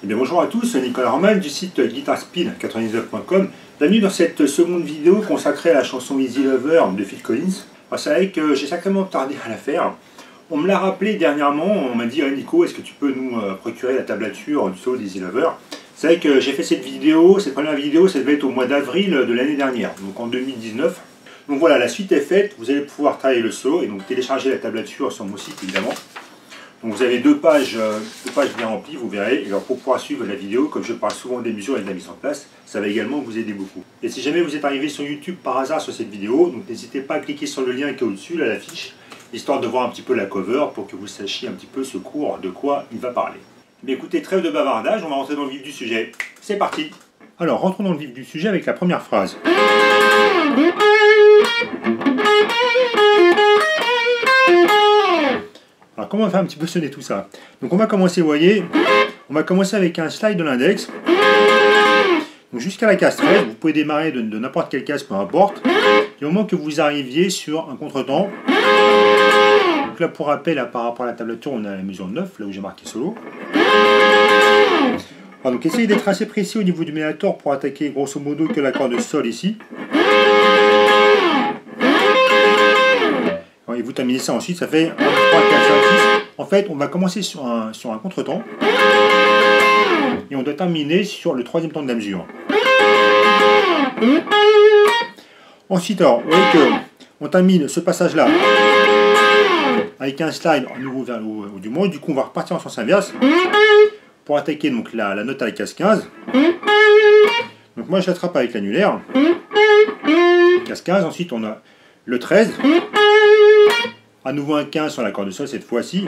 Eh bien, bonjour à tous, c'est Nicolas Roman du site guitarspeed99.com. Bienvenue dans cette seconde vidéo consacrée à la chanson Easy Lover de Phil Collins. C'est vrai que j'ai sacrément tardé à la faire. On me l'a rappelé dernièrement, on m'a dit Nico, est-ce que tu peux nous procurer la tablature du solo d'Easy Lover? C'est vrai que j'ai fait cette vidéo, cette première vidéo, ça devait être au mois d'avril de l'année dernière, donc en 2019. Donc voilà, la suite est faite, vous allez pouvoir travailler le solo et donc télécharger la tablature sur mon site évidemment. Donc vous avez deux pages bien remplies, vous verrez. Et alors pour pouvoir suivre la vidéo, comme je parle souvent des mesures et de la mise en place, ça va également vous aider beaucoup. Et si jamais vous êtes arrivé sur YouTube par hasard sur cette vidéo, donc n'hésitez pas à cliquer sur le lien qui est au-dessus, là, l'affiche, histoire de voir un petit peu la cover pour que vous sachiez un petit peu ce cours de quoi il va parler. Mais écoutez, trêve de bavardage, on va rentrer dans le vif du sujet. C'est parti! Alors rentrons dans le vif du sujet avec la première phrase. Alors comment on va un petit peu sonner tout ça? Donc on va commencer, vous voyez, on va commencer avec un slide de l'index. Donc jusqu'à la case 13, vous pouvez démarrer de n'importe quelle case, peu importe. Du moment que vous arriviez sur un contretemps. Donc là pour rappel, par rapport à la tablature, on est à la mesure 9, là où j'ai marqué solo. Alors, donc essayez d'être assez précis au niveau du médiator pour attaquer grosso modo que l'accord de sol ici. Et vous terminez ça ensuite, ça fait 1, 2, 3, 4, 5, 6. En fait, on va commencer sur un contretemps. Et on doit terminer sur le troisième temps de la mesure. Ensuite, alors, vous voyez qu'on termine ce passage-là avec un slide à nouveau vers le haut du monde. Du coup, on va repartir en sens inverse pour attaquer donc, la note à la case 15. Donc moi, je l'attrape avec l'annulaire. Case 15, ensuite on a le 13. À nouveau un 15 sur l'accord de sol cette fois-ci.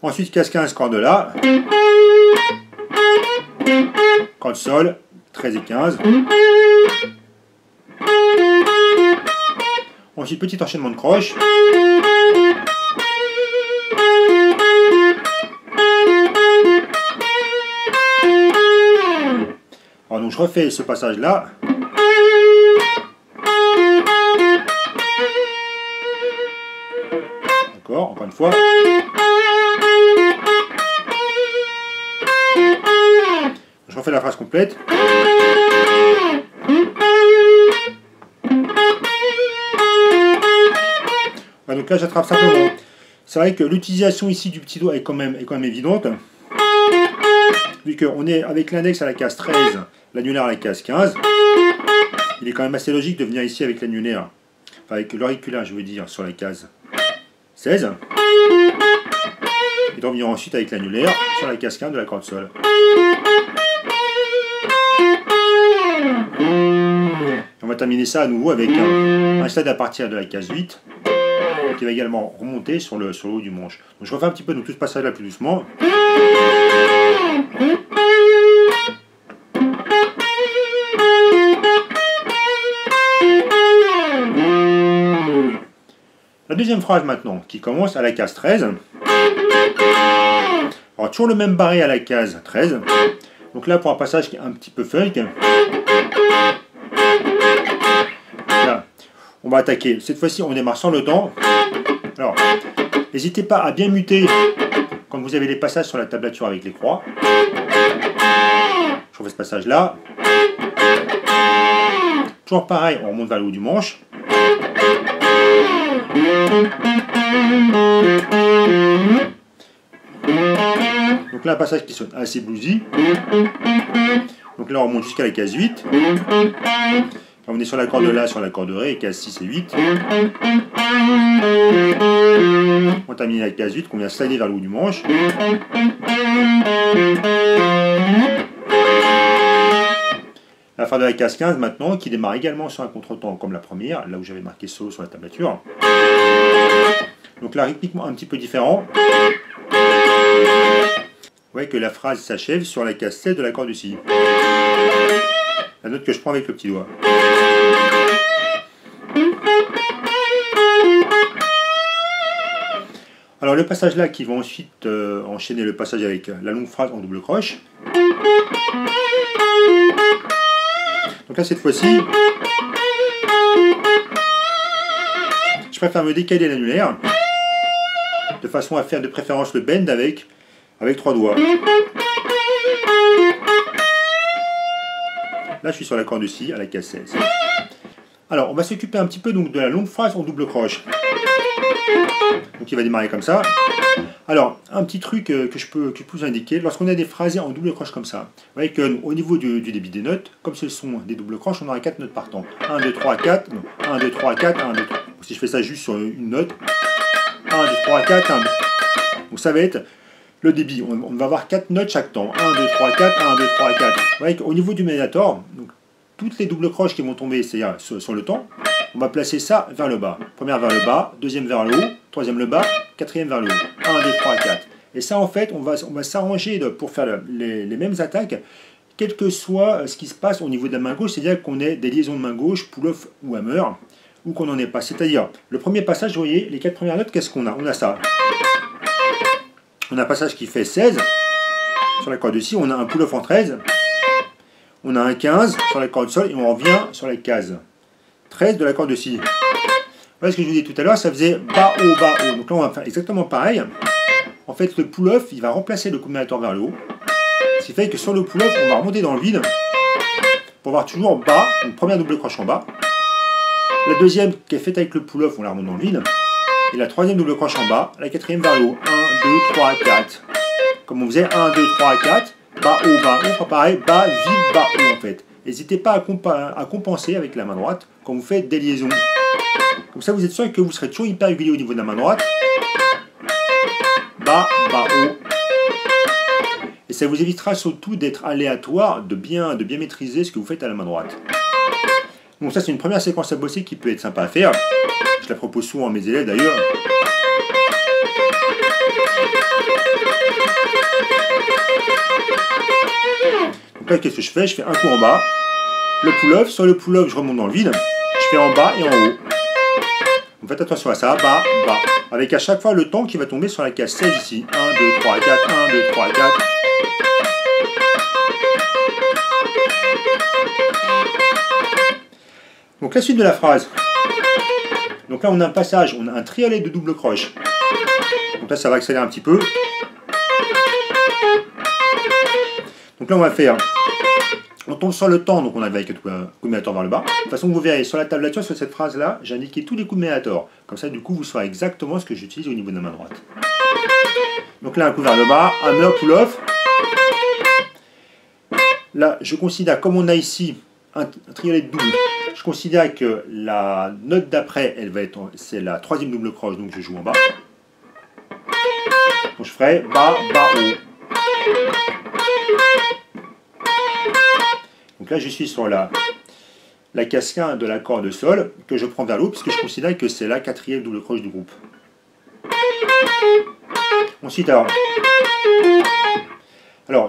Ensuite case 15, corde là. Corde sol, 13 et 15. Ensuite petit enchaînement de croche. Alors donc je refais ce passage là. D'accord, encore une fois. Je refais la phrase complète. Ouais, donc là j'attrape simplement. C'est vrai que l'utilisation ici du petit doigt est quand même évidente. Vu qu'on est avec l'index à la case 13, l'annulaire à la case 15, il est quand même assez logique de venir ici avec l'annulaire, enfin avec l'auriculaire je veux dire, sur la case 16, et d'en venir ensuite avec l'annulaire sur la case 15 de la corde sol. Et on va terminer ça à nouveau avec un slide à partir de la case 8, qui va également remonter sur le haut du manche. Donc je refais un petit peu tout ce passage là plus doucement. La deuxième phrase maintenant, qui commence à la case 13. Alors toujours le même barré à la case 13. Donc là pour un passage qui est un petit peu funk. Là, on va attaquer. Cette fois-ci on démarre sans le temps. Alors, n'hésitez pas à bien muter quand vous avez les passages sur la tablature avec les croix. Je refais ce passage là. Toujours pareil, on remonte vers le haut du manche. Donc là un passage qui sonne assez bluesy. Donc là on remonte jusqu'à la case 8. On est sur la corde La, sur la corde Ré, case 6 et 8. On termine la case 8 qu'on vient slider vers le haut du manche. La fin de la case 15 maintenant, qui démarre également sur un contretemps comme la première, là où j'avais marqué solo sur la tablature. Donc là, rythmiquement un petit peu différent. Vous voyez que la phrase s'achève sur la case 16 de l'accord du Si. La note que je prends avec le petit doigt. Alors le passage là qui va ensuite enchaîner le passage avec la longue phrase en double croche. Donc là cette fois-ci, je préfère me décaler l'annulaire de façon à faire de préférence le bend avec avec 3 doigts. Là, je suis sur l'accord de Si à la case 16. Alors, on va s'occuper un petit peu donc, de la longue phrase en double croche. Donc, il va démarrer comme ça. Alors, un petit truc que je peux vous indiquer, lorsqu'on a des phrasés en double croche comme ça, vous voyez qu'au niveau du débit des notes, comme ce sont des doubles croches, on aura 4 notes par temps. 1, 2, 3, 4, non, 1, 2, 3, 4, 1, 2, 3. Si je fais ça juste sur une note, 1, 2, 3, 4, 1, 2. Donc ça va être le débit. On va avoir 4 notes chaque temps. 1, 2, 3, 4, 1, 2, 3, 4. Vous voyez qu'au niveau du médiator, donc, toutes les doubles croches qui vont tomber, c'est-à-dire sur le temps, on va placer ça vers le bas. Première vers le bas, deuxième vers le haut, troisième le bas, quatrième vers le haut. 1, 2, 3, 4. Et ça, en fait, on va s'arranger pour faire les mêmes attaques, quel que soit ce qui se passe au niveau de la main gauche, c'est-à-dire qu'on ait des liaisons de main gauche, pull-off ou hammer, ou qu'on n'en ait pas. C'est-à-dire, le premier passage, vous voyez, les 4 premières notes, qu'est-ce qu'on a? On a ça. On a un passage qui fait 16, sur l'accord de Si, on a un pull-off en 13, on a un 15 sur l'accord de Sol, et on revient sur la case 13 de l'accord de Si. Voilà ce que je vous disais tout à l'heure, ça faisait bas, haut, bas, haut. Donc là, on va faire exactement pareil. En fait, le pull-off, il va remplacer le coup de médiator vers le haut. Ce qui fait que sur le pull-off, on va remonter dans le vide pour avoir toujours bas, une première double croche en bas. La deuxième qui est faite avec le pull-off, on la remonte dans le vide. Et la troisième double croche en bas, la quatrième vers le haut. 1, 2, 3, 4. Comme on faisait 1, 2, 3, 4. Bas, haut, bas, haut. On fera pareil, bas, vide, bas, haut en fait. N'hésitez pas à compenser avec la main droite quand vous faites des liaisons. Comme ça, vous êtes sûr que vous serez toujours hyper régulier au niveau de la main droite. Bas, bas, haut. Et ça vous évitera surtout d'être aléatoire, de bien maîtriser ce que vous faites à la main droite. Donc ça, c'est une première séquence à bosser qui peut être sympa à faire. Je la propose souvent à mes élèves d'ailleurs. Donc là, qu'est-ce que je fais? Je fais un coup en bas, le pull-off. Sur le pull-off, je remonte dans le vide. Je fais en bas et en haut. Donc faites attention à ça, bas, bas. Avec à chaque fois le temps qui va tomber sur la case 16 ici. 1, 2, 3, 4, 1, 2, 3, 4. Donc la suite de la phrase. Donc là on a un passage, on a un triolet de double croche. Donc là ça va accélérer un petit peu. Donc là on va faire, on tombe sur le temps, donc on arrive avec le coup de médiator vers le bas. De toute façon vous verrez sur la tablature, sur cette phrase là, j'ai indiqué tous les coups de médiator. Comme ça du coup vous saurez exactement ce que j'utilise au niveau de la main droite. Donc là un coup vers le bas, hammer, pull-off. Là je considère, comme on a ici un triolet de double, je considère que la note d'après, elle va être, c'est la troisième double croche, donc je joue en bas. Donc je ferai bas, bas, haut. Donc là je suis sur la case 15 de l'accord de Sol, que je prends vers le haut, puisque je considère que c'est la quatrième double croche du groupe. Ensuite, alors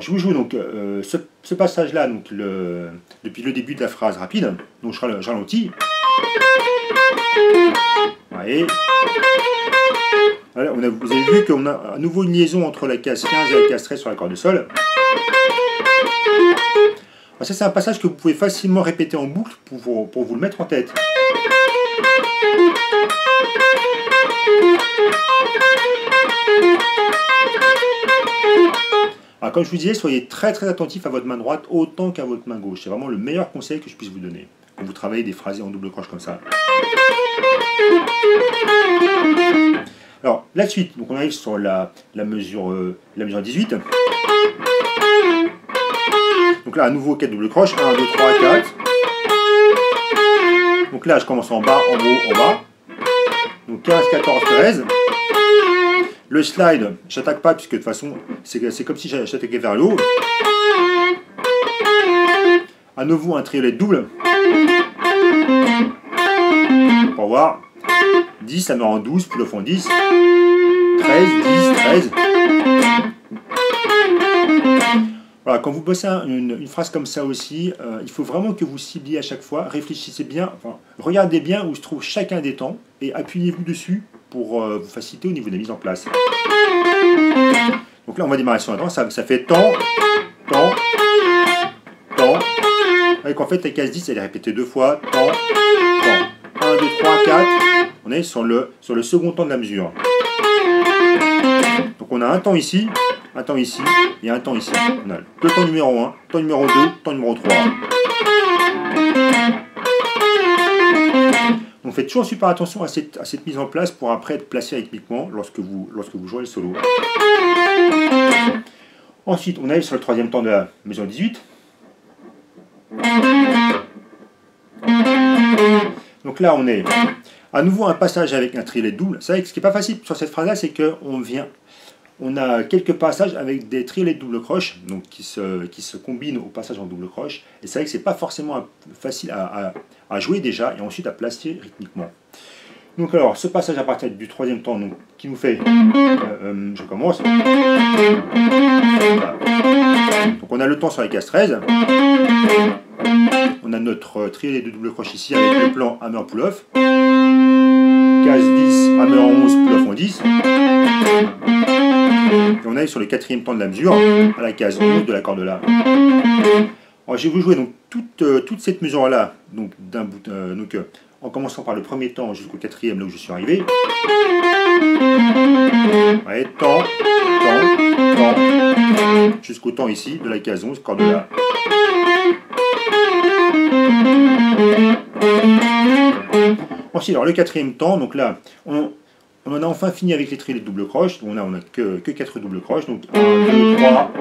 je vous joue donc ce passage-là, donc depuis le début de la phrase rapide, donc je ralentis. Voyez. Voilà, vous avez vu qu'on a à nouveau une liaison entre la case 15 et la case 13 sur l'accord de Sol. Alors ça c'est un passage que vous pouvez facilement répéter en boucle pour vous le mettre en tête. Alors, comme je vous disais, soyez très très attentif à votre main droite autant qu'à votre main gauche. C'est vraiment le meilleur conseil que je puisse vous donner quand vous travaillez des phrasés en double croche comme ça. Alors, la suite, donc on arrive sur la mesure 18. Donc là, à nouveau, 4 double croches. 1, 2, 3, 4. Donc là, je commence en bas, en haut, en bas. Donc 15, 14, 13. Le slide, j'attaque pas puisque de toute façon, c'est comme si j'attaquais vers le haut. À nouveau, un triolet double. Pour voir. 10, ça me rend 12, pull-off en 10. 13, 10, 13. Voilà, quand vous bossez une phrase comme ça aussi, il faut vraiment que vous cibliez à chaque fois, réfléchissez bien, enfin, regardez bien où se trouve chacun des temps et appuyez-vous dessus pour vous faciliter au niveau de la mise en place. Donc là, on va démarrer sur un temps, ça fait temps, temps, temps. Avec en fait la case 10, elle est répétée 2 fois, temps, temps. 1, 2, 3, 4. On est sur le second temps de la mesure. Donc on a un temps ici, un temps ici et un temps ici. On a le temps numéro 1, temps numéro 2, temps numéro 3. Donc faites toujours super attention à cette mise en place pour après être placé rythmiquement lorsque vous jouez le solo. Ensuite, on arrive sur le troisième temps de la mesure 18. Donc là, on est à nouveau un passage avec un triolet double. C'est vrai que ce qui n'est pas facile sur cette phrase-là, c'est qu'on a quelques passages avec des triolets de double croche, donc qui se combinent au passage en double croche. Et c'est vrai que c'est pas forcément facile à jouer déjà et ensuite à placer rythmiquement. Donc alors, ce passage à partir du troisième temps, donc, qui nous fait, je commence. Voilà. Donc on a le temps sur la case 13. On a notre triolet de double croche ici avec le plan hammer pull-off. Case 10, hammer 11, pull-off en 10. Et on arrive sur le quatrième temps de la mesure, à la case 11 de la corde là. Alors je vais vous jouer donc toute cette mesure-là, donc en commençant par le premier temps jusqu'au quatrième, là où je suis arrivé. Ouais, temps, jusqu'au temps ici, de la case 11, corde là. Ensuite, alors le quatrième temps, donc là, on en a enfin fini avec les triolets de double croche. On a que 4 double croches, donc 1, 2, 3.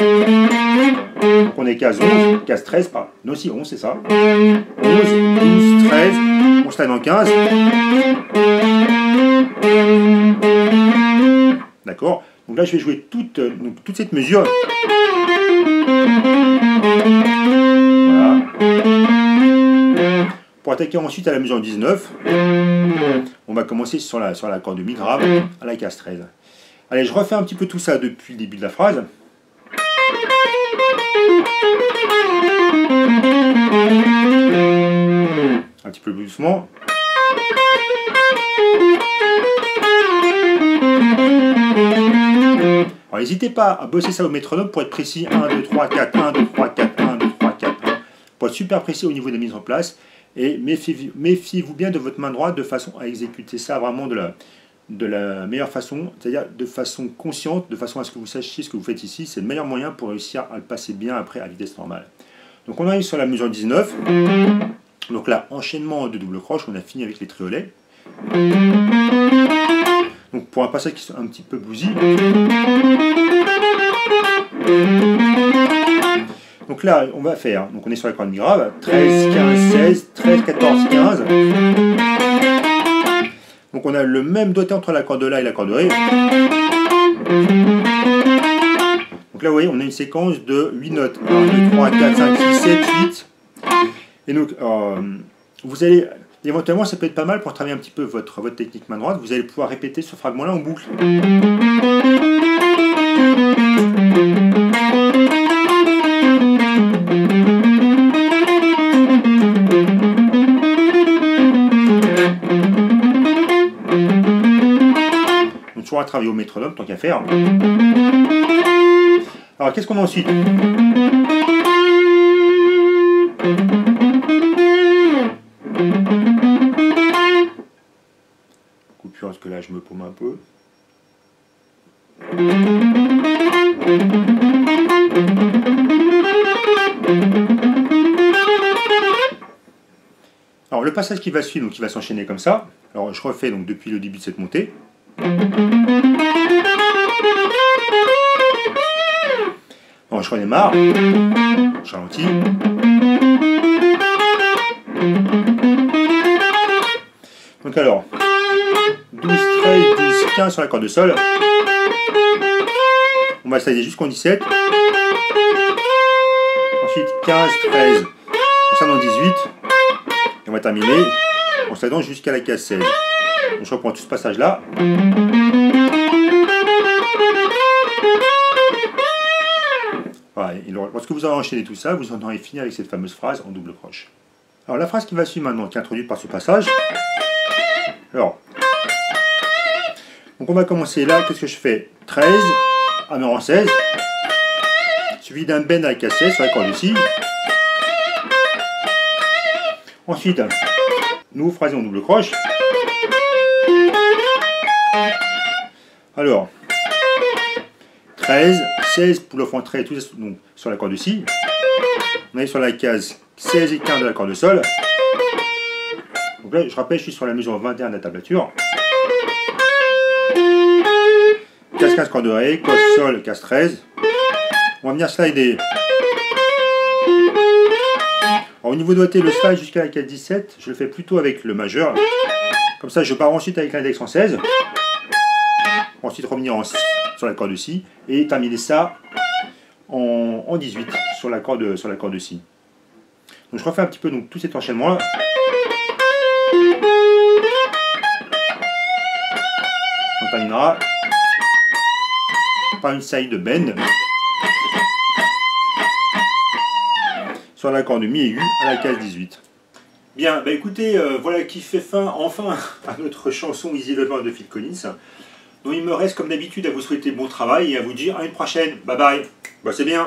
Donc on est case 11, case 13, non si 11 c'est ça. 11, 12, 13, on se dans 15. D'accord. Donc là je vais jouer toute cette mesure. Voilà. Pour attaquer ensuite à la mesure 19, on va commencer sur la corde mi grave à la case 13. Allez, je refais un petit peu tout ça depuis le début de la phrase. Un petit peu plus doucement. Alors n'hésitez pas à bosser ça au métronome pour être précis. 1, 2, 3, 4, 1, 2, 3, 4, 1, 2, 3, 4. Pour être super précis au niveau des mises en place. Et méfiez-vous bien de votre main droite de façon à exécuter ça vraiment de la meilleure façon, c'est-à-dire de façon consciente, de façon à ce que vous sachiez ce que vous faites ici. C'est le meilleur moyen pour réussir à le passer bien après à vitesse normale. Donc on arrive sur la mesure 19. Donc là, enchaînement de double croche, on a fini avec les triolets. Donc pour un passage qui est un petit peu bluesy. Donc là, on va faire, donc on est sur la corde mi grave, 13, 15, 16, 13, 14, 15. Donc on a le même doigté entre la corde la et la corde ré. Donc là, vous voyez, on a une séquence de 8 notes. 1, 2, 3, 4, 5, 6, 7, 8. Et donc, vous allez, éventuellement, ça peut être pas mal pour travailler un petit peu votre technique main droite. Vous allez pouvoir répéter ce fragment-là en boucle. Donc, toujours à travailler au métronome, tant qu'à faire. Alors, qu'est-ce qu'on a ensuite? Coupure, parce que là, je me paume un peu. Alors, le passage qui va suivre, donc, il va s'enchaîner comme ça. Alors, je refais donc depuis le début de cette montée. Bon, je redémarre. Je ralentis. Donc alors, 12, 13, 12, 15 sur la corde de sol. On va slider jusqu'en 17. Ensuite 15, 13, on slide en 18. Et on va terminer en slidant jusqu'à la case 16. Donc je reprends tout ce passage là. Voilà, et lorsque vous aurez enchaîné tout ça, vous en aurez fini avec cette fameuse phrase en double croche. Alors la phrase qui va suivre maintenant, qui est introduite par ce passage. Alors, donc on va commencer là, qu'est-ce que je fais? 13, hammer en 16, suivi d'un bend à la case 16 sur la corde ici. Ensuite, nouveau phrasé en double croche. Alors, 13, 16 pour le entrée, tout ça donc, sur l'accord de Si. On est sur la case 16 et 15 de l'accord de Sol. Donc là, je rappelle, je suis sur la mesure 21 de la tablature. Case 15, accord de Ré, cos Sol, case 13. On va venir slider. Alors, au niveau de doigté, le slide jusqu'à la case 17, je le fais plutôt avec le majeur. Comme ça, je pars ensuite avec l'index en 16. Ensuite, revenir sur l'accord de Si. Et terminer ça en 18 sur l'accord de Si. Donc, je refais un petit peu donc, tout cet enchaînement-là. On terminera par une side bend sur l'accord de Mi aigu à la case 18. Bien, bah écoutez, voilà qui fait fin enfin à notre chanson Easy Lover de Phil Collins. Donc il me reste comme d'habitude à vous souhaiter bon travail et à vous dire à une prochaine. Bye bye. Bah c'est bien.